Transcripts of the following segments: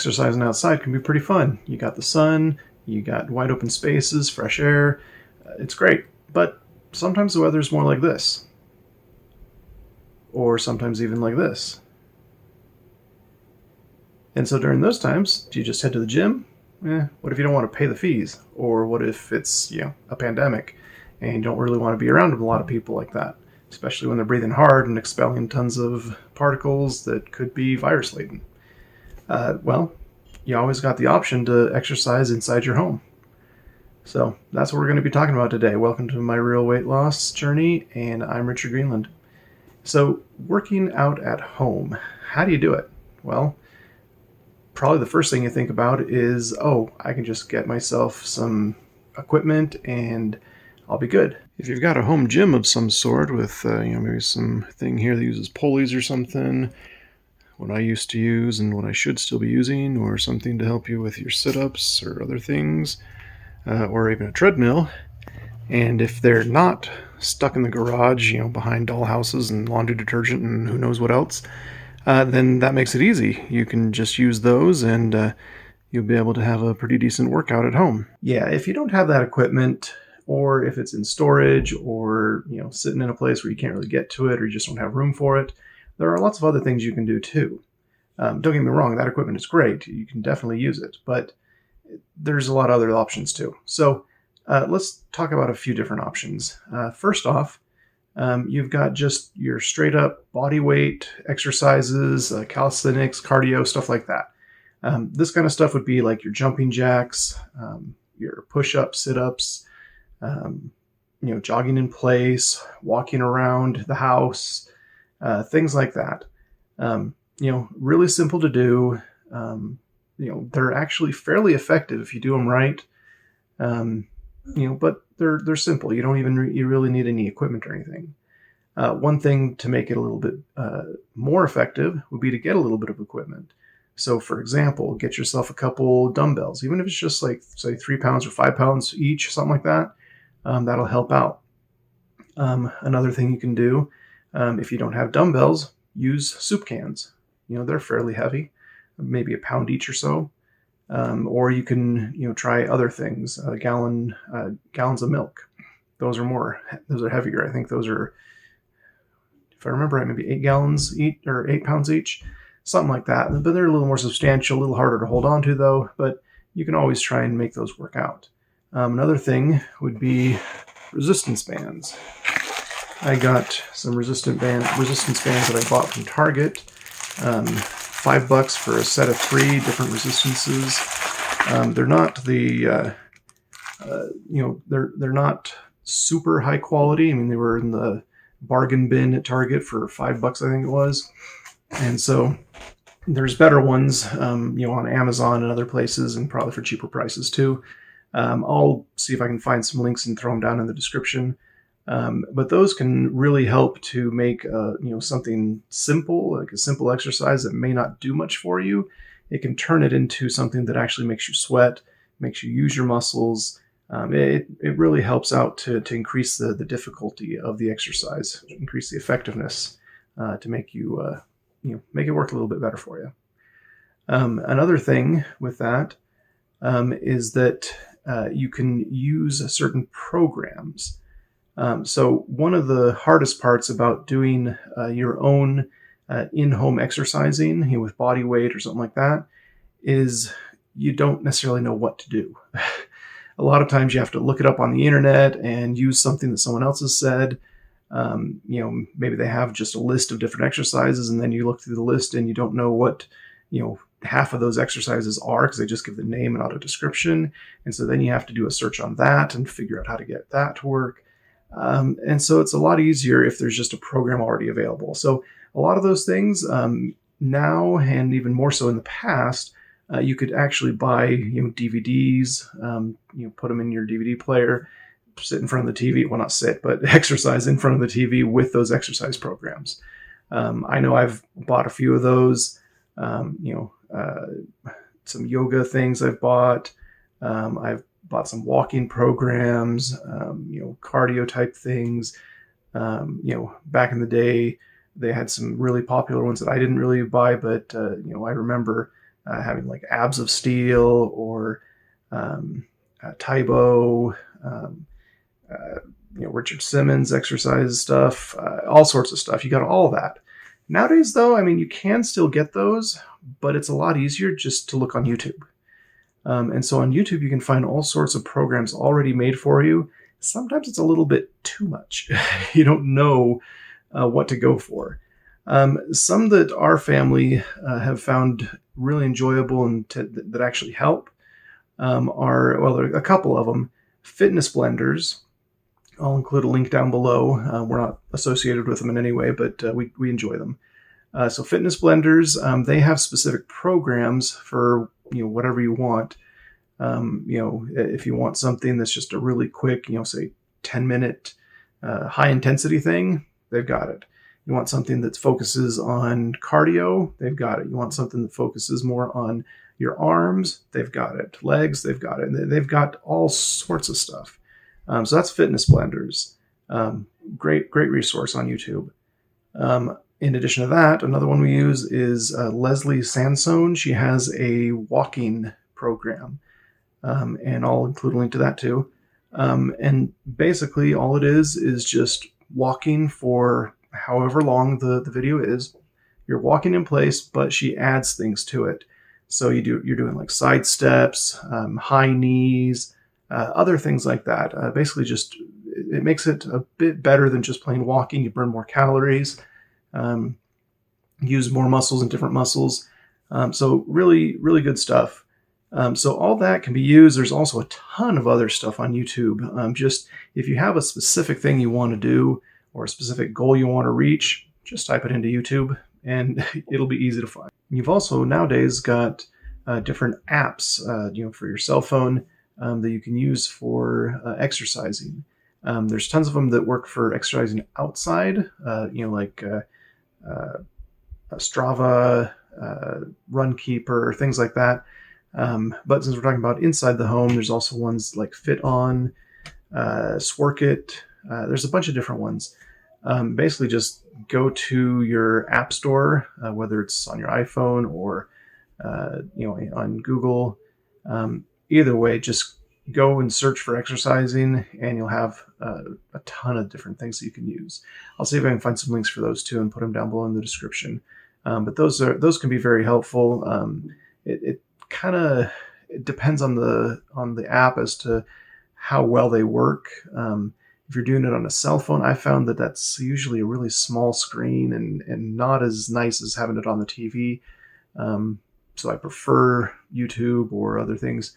exercising outside can be pretty fun. You got the sun, you got wide open spaces, fresh air. It's great. But sometimes the weather's more like this, or sometimes even like this. And so during those times, do you just head to the gym? What if you don't want to pay the fees? Or what if it's, a pandemic and you don't really want to be around a lot of people like that, especially when they're breathing hard and expelling tons of particles that could be virus laden? Well, you always got the option to exercise inside your home. So that's what we're going to be talking about today. Welcome to my real weight loss journey, and I'm Richard Greenland. So, working out at home, how do you do it? Well, probably the first thing you think about is, I can just get myself some equipment and I'll be good. If you've got a home gym of some sort with, maybe some thing here that uses pulleys or something, what I used to use and what I should still be using, or something to help you with your sit-ups or other things, or even a treadmill. And if they're not stuck in the garage, behind doll houses and laundry detergent and who knows what else, then that makes it easy. You can just use those and you'll be able to have a pretty decent workout at home. Yeah, if you don't have that equipment, or if it's in storage, or sitting in a place where you can't really get to it, or you just don't have room for it, there are lots of other things you can do too. Don't get me wrong, that equipment is great. You can definitely use it, but there's a lot of other options too. So let's talk about a few different options. First off, you've got just your straight up body weight exercises, calisthenics, cardio, stuff like that. This kind of stuff would be like your jumping jacks, your push-ups, sit-ups, jogging in place, walking around the house, things like that. Really simple to do. They're actually fairly effective if you do them right. But they're simple. You don't even you really need any equipment or anything. One thing to make it a little bit more effective would be to get a little bit of equipment. So, for example, get yourself a couple dumbbells, even if it's just like, say, 3 pounds or 5 pounds each, something like that. That'll help out. Another thing you can do, if you don't have dumbbells, use soup cans. They're fairly heavy, maybe a pound each or so. Or you can, try other things, gallons of milk. Those are heavier. I think those are, if I remember right, maybe 8 gallons each, or 8 pounds each, something like that. But they're a little more substantial, a little harder to hold on to though, but you can always try and make those work out. Another thing would be resistance bands. I got some resistance bands that I bought from Target. $5 for a set of 3 different resistances. They're not they're not super high quality. I mean, they were in the bargain bin at Target for $5, I think it was. And so there's better ones, on Amazon and other places, and probably for cheaper prices too. I'll see if I can find some links and throw them down in the description. But those can really help to make something simple, like a simple exercise that may not do much for you. It can turn it into something that actually makes you sweat, makes you use your muscles. It really helps out to increase the difficulty of the exercise, increase the effectiveness, to make you make it work a little bit better for you. Another thing with that is that you can use certain programs. So one of the hardest parts about doing your own in-home exercising, with body weight or something like that, is you don't necessarily know what to do. A lot of times you have to look it up on the internet and use something that someone else has said. Maybe they have just a list of different exercises, and then you look through the list and you don't know what, half of those exercises are, because they just give the name and auto description. And so then you have to do a search on that and figure out how to get that to work. And so it's a lot easier if there's just a program already available. So a lot of those things now, and even more so in the past, you could actually buy DVDs, put them in your DVD player, sit in front of the TV. Well, not sit, but exercise in front of the TV with those exercise programs. I know I've bought a few of those. Some yoga things I've bought. I've bought some walking programs, cardio type things. Back in the day, they had some really popular ones that I didn't really buy, but I remember having like Abs of Steel or Taibo, um, Richard Simmons exercise stuff, all sorts of stuff. You got all of that. Nowadays, though, I mean, you can still get those, but it's a lot easier just to look on YouTube. And so on YouTube, you can find all sorts of programs already made for you. Sometimes it's a little bit too much. You don't know what to go for. Some that our family have found really enjoyable and that actually help there are a couple of them. Fitness blenders. I'll include a link down below. We're not associated with them in any way, but we enjoy them. So fitness blenders, they have specific programs for whatever you want. If you want something that's just a really quick, say 10-minute high intensity thing, they've got it. You want something that focuses on cardio, they've got it. You want something that focuses more on your arms, they've got it. Legs, they've got it. They've got all sorts of stuff. So that's fitness blenders. Great resource on YouTube. In addition to that, another one we use is Leslie Sansone. She has a walking program, and I'll include a link to that too. And basically, all it is just walking for however long the video is. You're walking in place, but she adds things to it. So you're doing like side steps, high knees, other things like that. Basically, just it makes it a bit better than just plain walking. You burn more calories, use more muscles and different muscles. So really good stuff. So all that can be used. There's also a ton of other stuff on YouTube. Just if you have a specific thing you want to do or a specific goal you want to reach, just type it into YouTube and it'll be easy to find. You've also nowadays got different apps, for your cell phone that you can use for exercising. There's tons of them that work for exercising outside, like Strava, Runkeeper, things like that. But since we're talking about inside the home, there's also ones like FitOn, Sworkit. There's a bunch of different ones. Basically, just go to your app store, whether it's on your iPhone or on Google. Either way, just go and search for exercising, and you'll have a ton of different things that you can use. I'll see if I can find some links for those too and put them down below in the description. But those can be very helpful. It kind of depends on the app as to how well they work. If you're doing it on a cell phone, I found that that's usually a really small screen and not as nice as having it on the TV. So I prefer YouTube or other things.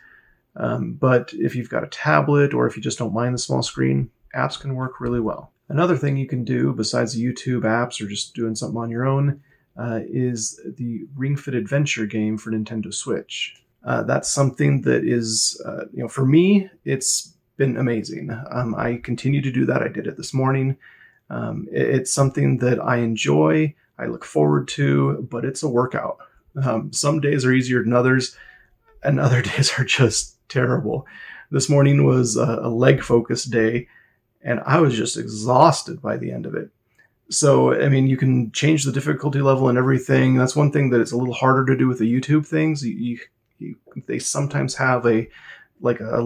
But if you've got a tablet or if you just don't mind the small screen, apps can work really well. Another thing you can do besides the YouTube apps or just doing something on your own is the Ring Fit Adventure game for Nintendo Switch. That's something that is, for me, it's been amazing. I continue to do that. I did it this morning. It's something that I enjoy, I look forward to, but it's a workout. Some days are easier than others, and other days are just terrible. This morning was a leg focused day, and I was just exhausted by the end of it. So, I mean, you can change the difficulty level and everything. That's one thing that it's a little harder to do with the YouTube things. They sometimes have a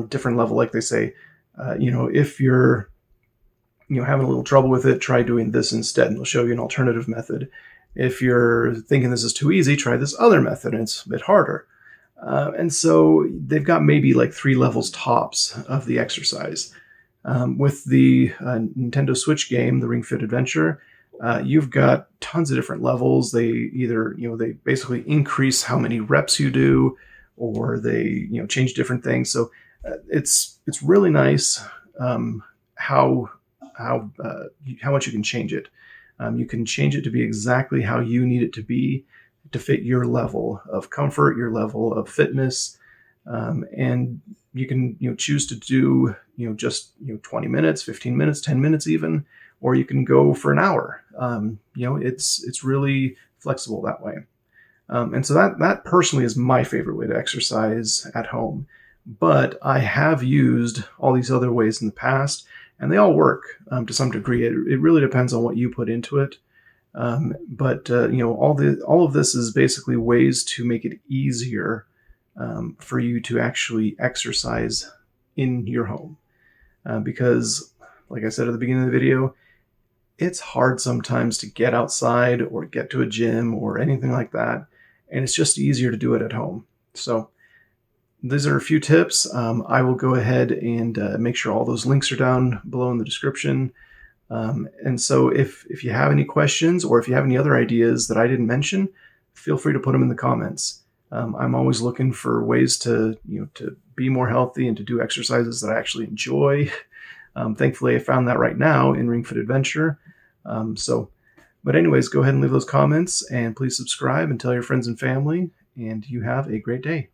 different level, like they say, if you're having a little trouble with it, try doing this instead, and they'll show you an alternative method. If you're thinking this is too easy, try this other method, and it's a bit harder. And so they've got maybe like 3 levels tops of the exercise. With the Nintendo Switch game, the Ring Fit Adventure, you've got tons of different levels. They either, they basically increase how many reps you do, or they, change different things. So it's really nice how much you can change it. You can change it to be exactly how you need it to be to fit your level of comfort, your level of fitness, and you can choose to do just 20 minutes, 15 minutes, 10 minutes even, or you can go for an hour. It's really flexible that way. And so that personally is my favorite way to exercise at home. But I have used all these other ways in the past, and they all work to some degree. It really depends on what you put into it. But all of this is basically ways to make it easier for you to actually exercise in your home. Because, like I said at the beginning of the video, it's hard sometimes to get outside or get to a gym or anything like that, and it's just easier to do it at home. So these are a few tips. I will go ahead and make sure all those links are down below in the description. And so if you have any questions or if you have any other ideas that I didn't mention, feel free to put them in the comments. I'm always looking for ways to be more healthy and to do exercises that I actually enjoy. Thankfully, I found that right now in Ring Fit Adventure. But anyways, go ahead and leave those comments and please subscribe and tell your friends and family. And you have a great day.